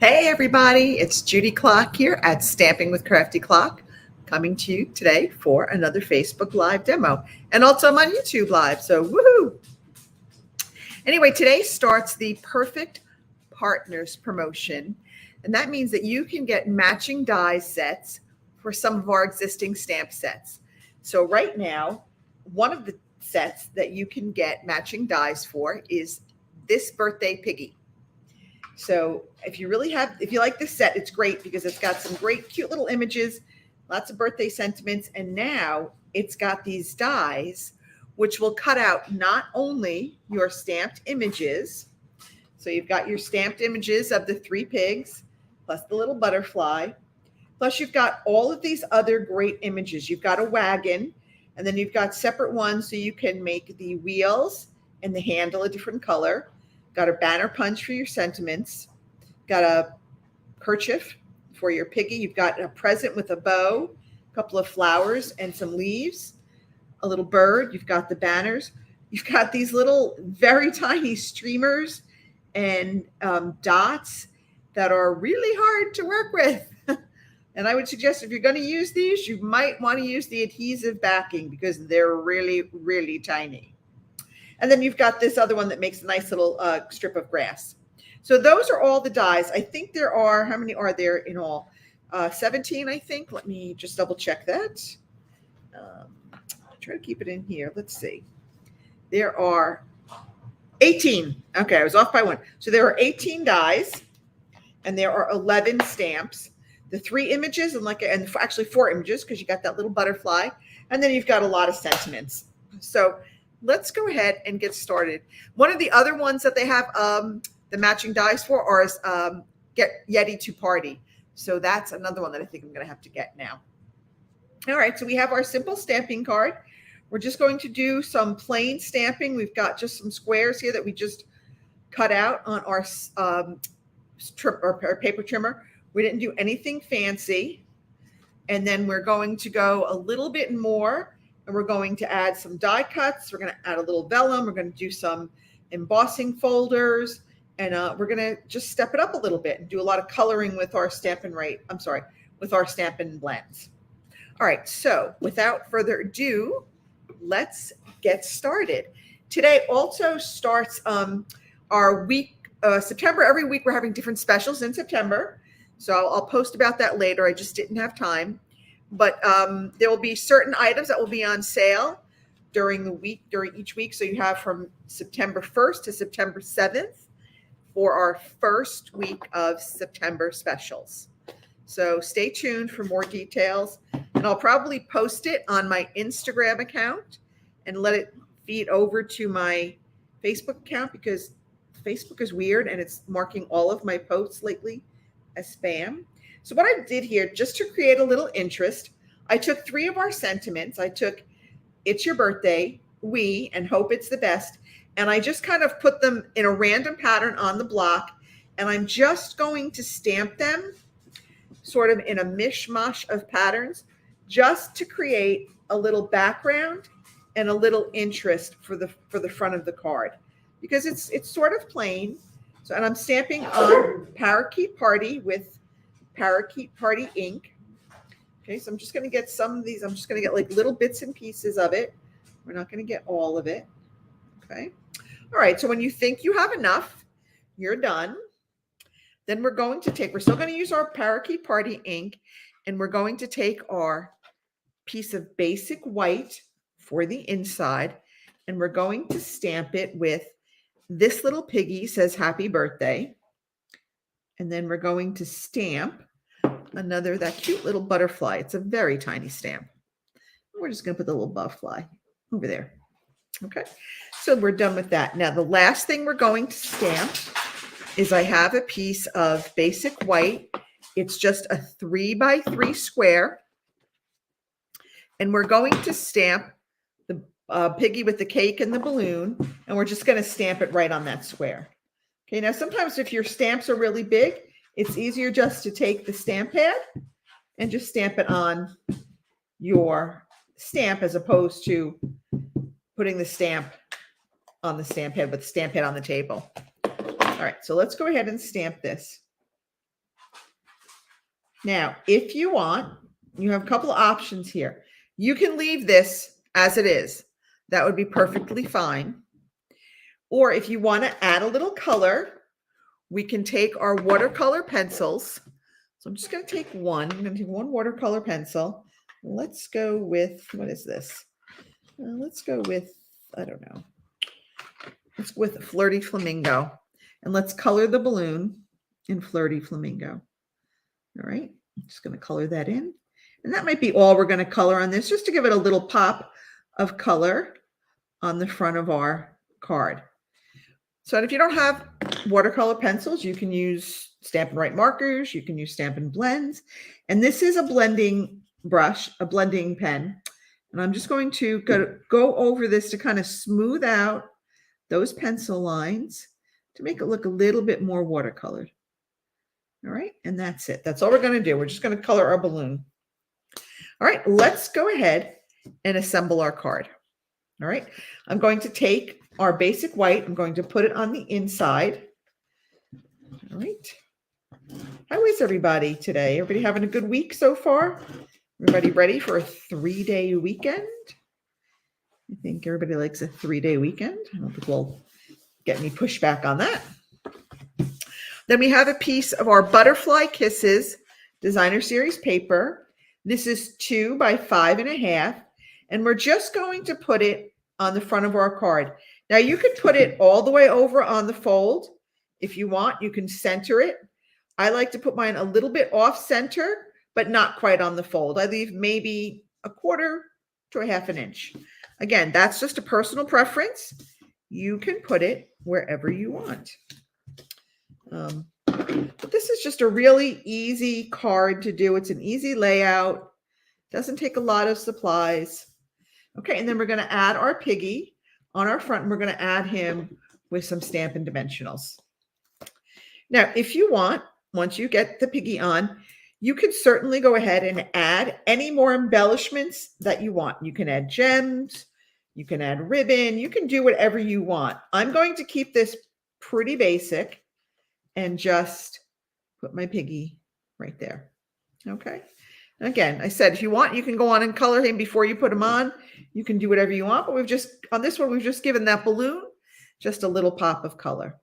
Hey everybody, it's Judy Klock here at Stamping with Crafty Klock, coming to you today for another Facebook Live demo, and also I'm on YouTube Live, so woohoo! Anyway, today starts the Perfect Partners promotion, and that means that you can get matching die sets for some of our existing stamp sets. So right now, one of the sets that you can get matching dies for is This Birthday Piggy. So if you like this set, it's great because it's got some great, cute little images, lots of birthday sentiments. And now it's got these dies, which will cut out not only your stamped images. So you've got your stamped images of the three pigs, plus the little butterfly. Plus you've got all of these other great images. You've got a wagon, and then you've got separate ones so you can make the wheels and the handle a different color. Got a banner punch for your sentiments. Got a kerchief for your piggy. You've got a present with a bow, a couple of flowers and some leaves, a little bird. You've got the banners. You've got these little very tiny streamers and dots that are really hard to work with. And I would suggest if you're going to use these, you might want to use the adhesive backing because they're really, really tiny. And then you've got this other one that makes a nice little strip of grass. So those are all the dies. I think there are, how many are there in all? 17, I think. Let me just double check that. Try to keep it in here. Let's see. There are 18. Okay, I was off by one. So there are 18 dies, and there are 11 stamps. The 3 images and actually 4 images because you got that little butterfly, and then you've got a lot of sentiments. So let's go ahead and get started. One of the other ones that they have the matching dies for are Get Yeti to Party. So that's another one that I think I'm going to have to get now. All right, so we have our simple stamping card. We're just going to do some plain stamping. We've got just some squares here that we just cut out on our paper trimmer. We didn't do anything fancy. And then we're going to go a little bit more. And we're going to add some die cuts. We're going to add a little vellum. We're going to do some embossing folders. And we're going to just step it up a little bit and do a lot of coloring with our Stampin' with our Stampin' blends. All right, so without further ado, let's get started. Today also starts our week, September. Every week we're having different specials in September. So I'll post about that later. I just didn't have time. But there will be certain items that will be on sale during each week. So you have from September 1st to September 7th for our first week of September specials. So stay tuned for more details. And I'll probably post it on my Instagram account and let it feed over to my Facebook account because Facebook is weird and it's marking all of my posts lately as spam. So what I did here, just to create a little interest, I took 3 of our sentiments. I took It's Your Birthday, We, and Hope It's the Best. And I just kind of put them in a random pattern on the block. And I'm just going to stamp them sort of in a mishmash of patterns just to create a little background and a little interest for the front of the card. Because it's sort of plain. So, and I'm stamping on Parakeet Party with Parakeet Party ink. Okay, so I'm just going to get some of these. I'm just going to get like little bits and pieces of it. We're not going to get all of it. Okay. All right. So when you think you have enough, you're done. Then we're still going to use our Parakeet Party ink, and we're going to take our piece of basic white for the inside, and we're going to stamp it with This Little Piggy Says Happy Birthday. And then we're going to stamp that cute little butterfly. It's a very tiny stamp. We're just going to put the little butterfly over there. Okay, so we're done with that. Now, the last thing we're going to stamp is I have a piece of basic white. It's just a 3x3 square. And we're going to stamp the piggy with the cake and the balloon. And we're just going to stamp it right on that square. Okay, now sometimes if your stamps are really big, it's easier just to take the stamp pad and just stamp it on your stamp as opposed to putting the stamp on the stamp head with the stamp head on the table. All right, so let's go ahead and stamp this. Now, if you want, you have a couple of options here. You can leave this as it is. That would be perfectly fine. Or if you want to add a little color, we can take our watercolor pencils. So I'm just going to take one. I'm going to take one watercolor pencil. Let's go with, what is this? Let's go with, I don't know. Let's go with Flirty Flamingo. And let's color the balloon in Flirty Flamingo. All right, I'm just going to color that in. And that might be all we're going to color on this, just to give it a little pop of color on the front of our card. So if you don't have watercolor pencils, you can use Stampin' Write markers, you can use Stampin' Blends. And this is a blending brush, a blending pen. And I'm just going to go over this to kind of smooth out those pencil lines to make it look a little bit more watercolored. All right, and that's it. That's all we're going to do. We're just going to color our balloon. All right, let's go ahead and assemble our card. All right, I'm going to take our basic white. I'm going to put it on the inside. All right. How is everybody today? Everybody having a good week so far? Everybody ready for a 3-day weekend? I think everybody likes a 3-day weekend. I don't think we'll get any pushback on that. Then we have a piece of our Butterfly Kisses Designer Series paper. This is 2 by 5.5, and we're just going to put it on the front of our card. Now you could put it all the way over on the fold. If you want, you can center it. I like to put mine a little bit off center, but not quite on the fold. I leave maybe 1/4 to 1/2 inch. Again, that's just a personal preference. You can put it wherever you want. But this is just a really easy card to do. It's an easy layout. Doesn't take a lot of supplies. Okay, and then we're going to add our piggy on our front, and we're going to add him with some Stampin' Dimensionals. Now, if you want, once you get the piggy on, you can certainly go ahead and add any more embellishments that you want. You can add gems, you can add ribbon, you can do whatever you want. I'm going to keep this pretty basic and just put my piggy right there. Okay. And again, I said, if you want, you can go on and color him before you put him on. You can do whatever you want, but we've just, on this one, we've just given that balloon just a little pop of color.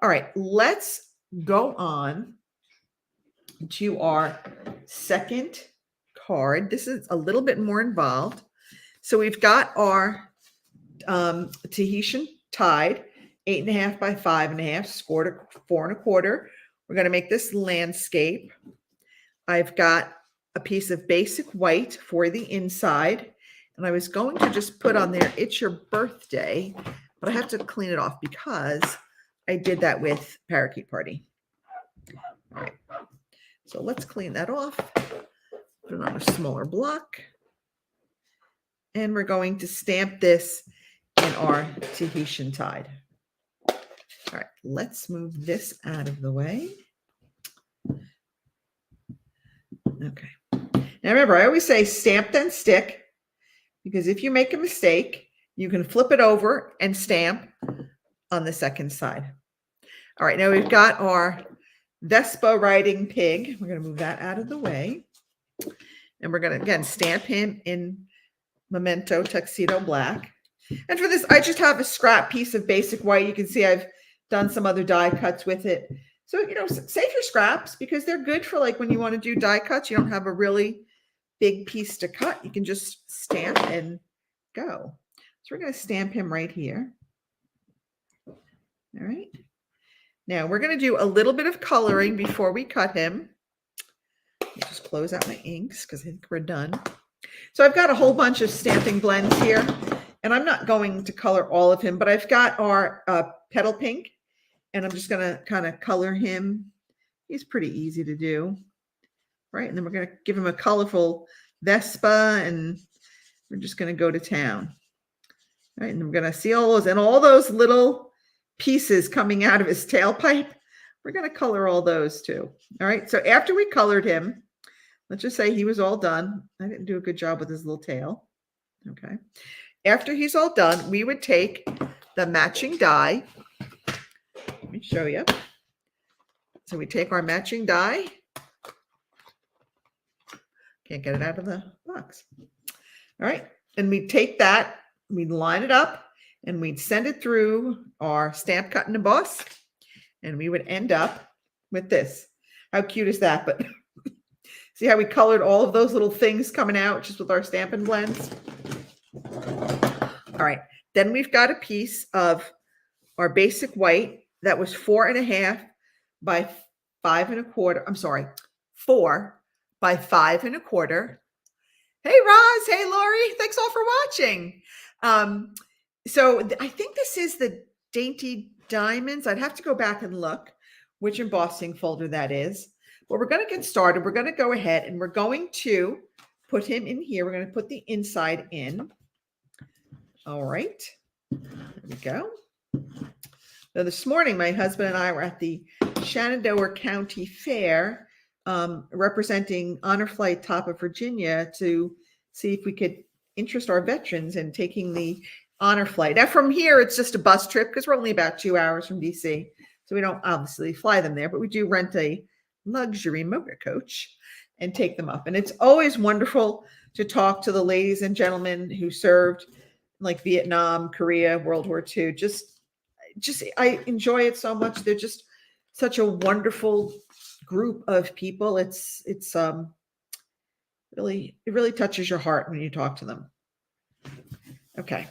All right, let's go on to our second card. This is a little bit more involved. So we've got our Tahitian Tide, 8.5 by 5.5, scored 4 1/4. We're going to make this landscape. I've got a piece of basic white for the inside, and I was going to just put on there, "It's your birthday," but I have to clean it off because I did that with Parakeet Party. All right, so let's clean that off, put it on a smaller block, and we're going to stamp this in our Tahitian Tide. All right, let's move this out of the way. Okay. Now remember, I always say stamp then stick, because if you make a mistake, you can flip it over and stamp on the second side. All right, now we've got our Vespa riding pig. We're going to move that out of the way. And we're going to, again, stamp him in Memento Tuxedo Black. And for this, I just have a scrap piece of basic white. You can see I've done some other die cuts with it. So, you know, save your scraps because they're good for like when you want to do die cuts. You don't have a really big piece to cut. You can just stamp and go. So we're going to stamp him right here. All right. Now we're going to do a little bit of coloring before we cut him. Just close out my inks because I think we're done. So I've got a whole bunch of stamping blends here, and I'm not going to color all of him, but I've got our petal pink, and I'm just going to kind of color him. He's pretty easy to do, right? And then we're going to give him a colorful Vespa, and we're just going to go to town, right? And we're going to see all those, and all those little pieces coming out of his tailpipe. We're going to color all those too. All right. So after we colored him, let's just say he was all done. I didn't do a good job with his little tail. Okay. After he's all done, we would take the matching die. Let me show you. So we take our matching die Can't get it out of the box. All right. And we take that, we'd line it up, and we'd send it through our stamp cut and emboss, and we would end up with this. How cute is that? But see how we colored all of those little things coming out just with our Stampin' blends? All right. Then we've got a piece of our basic white that was 4.5 by 5.25. I'm sorry, 4 by 5.25. Hey, Roz. Hey, Lori. Thanks all for watching. So I think this is the Dainty Diamonds. I'd have to go back and look which embossing folder that is. But we're going to get started. We're going to go ahead and we're going to put him in here. We're going to put the inside in. All right. There we go. Now, this morning, my husband and I were at the Shenandoah County Fair, representing Honor Flight Top of Virginia, to see if we could interest our veterans in taking the Honor Flight. Now, from here, it's just a bus trip because we're only about 2 hours from DC. So we don't obviously fly them there, but we do rent a luxury motor coach and take them up. And it's always wonderful to talk to the ladies and gentlemen who served like Vietnam, Korea, World War II. Just I enjoy it so much. They're just such a wonderful group of people. It really touches your heart when you talk to them. Okay.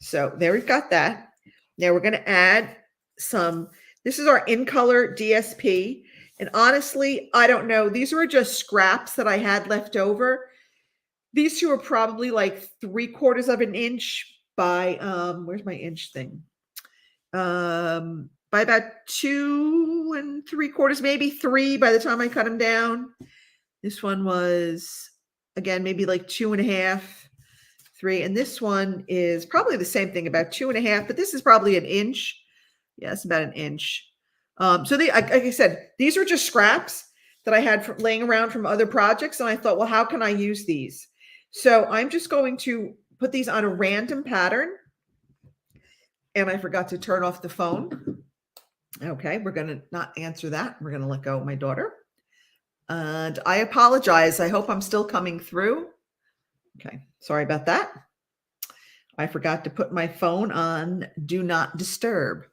So there we've got that. Now we're going to add some, this is our in color DSP. And honestly, I don't know. These were just scraps that I had left over. These two are probably like 3/4 of an inch by, where's my inch thing? By about 2 3/4, maybe 3 by the time I cut them down. This one was, again, maybe like 2.5, 3. And this one is probably the same thing, about 2.5, but this is probably an inch. Yeah, it's about an inch. So like I said, these are just scraps that I had laying around from other projects. And I thought, well, how can I use these? So I'm just going to put these on a random pattern. And I forgot to turn off the phone. Okay, we're going to not answer that. We're going to let go of my daughter. And I apologize. I hope I'm still coming through. Okay, sorry about that. I forgot to put my phone on Do Not Disturb.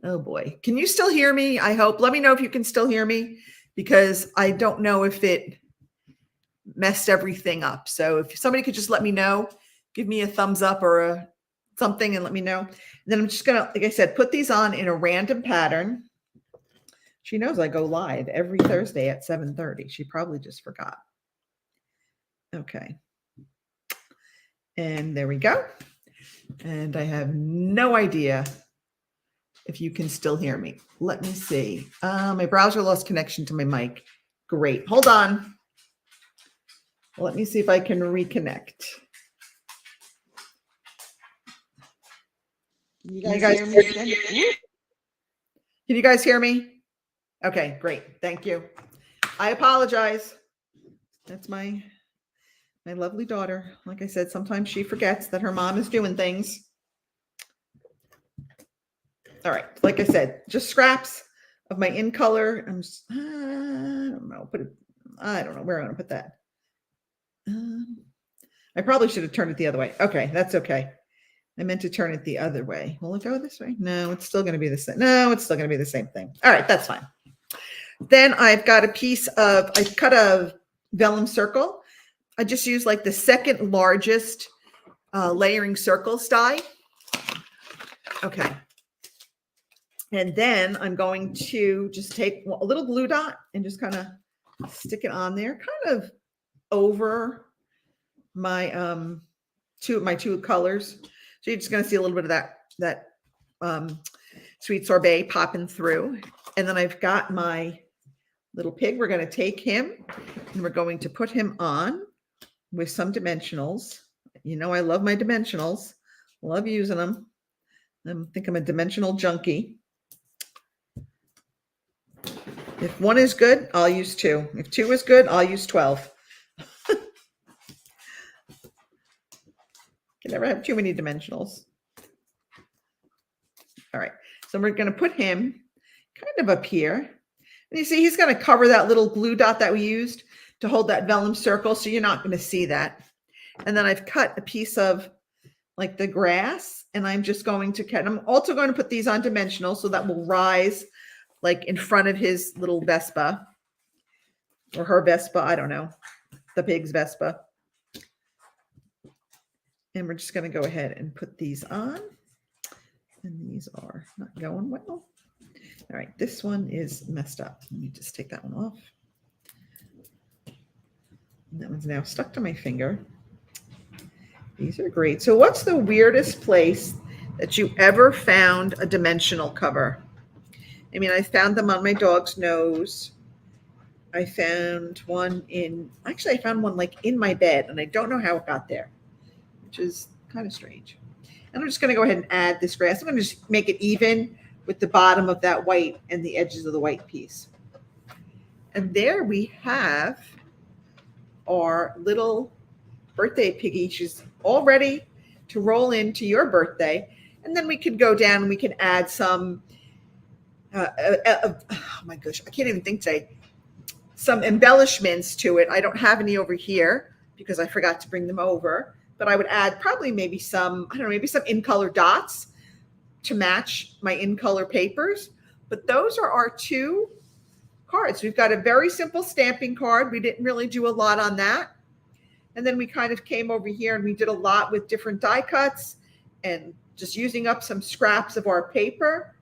Oh boy. Can you still hear me? I hope. Let me know if you can still hear me, because I don't know if it messed everything up. So if somebody could just let me know, give me a thumbs up or something and let me know. And then I'm just going to, like I said, put these on in a random pattern. She knows I go live every Thursday at 7:30. She probably just forgot. Okay. And there we go. And I have no idea if you can still hear me. Let me see. My browser lost connection to my mic. Great. Hold on. Let me see if I can reconnect. Can you guys hear me again? Can you guys hear me? Okay, great. Thank you. I apologize. That's my lovely daughter. Like I said, sometimes she forgets that her mom is doing things. All right. Like I said, just scraps of my in color. I'm just, I don't know. I don't know where I'm going to put that. I probably should have turned it the other way. Okay, that's okay. I meant to turn it the other way. Will it go this way? No, it's still going to be the same. No, it's still going to be the same thing. All right, that's fine. Then I've got a piece of, I cut a vellum circle. I just use like the second largest layering circles die. Okay. And then I'm going to just take a little glue dot and just kind of stick it on there, kind of over my two colors. So you're just going to see a little bit of that sweet sorbet popping through. And then I've got my little pig. We're going to take him and we're going to put him on with some dimensionals. You know, I love my dimensionals. Love using them. I think I'm a dimensional junkie. If 1 is good, I'll use 2. If 2 is good, I'll use 12. Can never have too many dimensionals. All right. So we're going to put him kind of up here. And you see, he's going to cover that little glue dot that we used. to hold that vellum circle, so you're not going to see that. And then I've cut a piece of like the grass, and I'm just going to cut. I'm also going to put these on dimensional so that will rise like in front of his little Vespa or her Vespa. I don't know, the pig's Vespa. And we're just going to go ahead and put these on. And these are not going well. All right, this one is messed up. Let me just take that one off. And that one's now stuck to my finger. These are great. So what's the weirdest place that you ever found a dimensional cover? I mean, I found them on my dog's nose. I found one I found one like in my bed, and I don't know how it got there, which is kind of strange. And I'm just going to go ahead and add this grass. I'm going to just make it even with the bottom of that white and the edges of the white piece. And there we have our little birthday piggy. She's all ready to roll into your birthday. And then we could go down and we can add some, oh my gosh, I can't even think today, some embellishments to it. I don't have any over here because I forgot to bring them over, but I would add probably maybe some, I don't know, maybe some in-color dots to match my in-color papers. But those are our two cards. We've got a very simple stamping card. We didn't really do a lot on that. And then we kind of came over here and we did a lot with different die cuts and just using up some scraps of our paper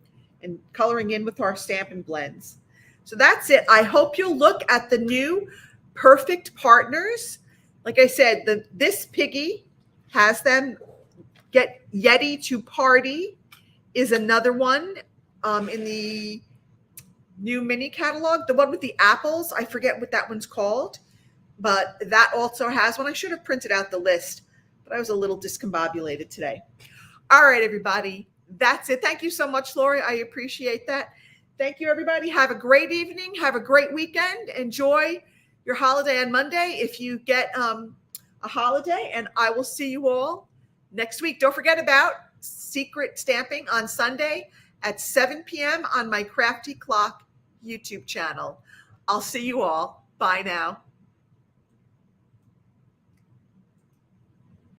and coloring in with our Stampin' blends. So that's it. I hope you'll look at the new Perfect Partners. Like I said, this piggy has them. Get Yeti to Party is another one in the new mini catalog. The one with the apples, I forget what that one's called, but that also has one. I should have printed out the list, but I was a little discombobulated today. All right, everybody. That's it. Thank you so much, Lori. I appreciate that. Thank you, everybody. Have a great evening. Have a great weekend. Enjoy your holiday on Monday if you get a holiday, and I will see you all next week. Don't forget about secret stamping on Sunday at 7 p.m. on my Crafty Clock YouTube channel. I'll see you all. Bye now.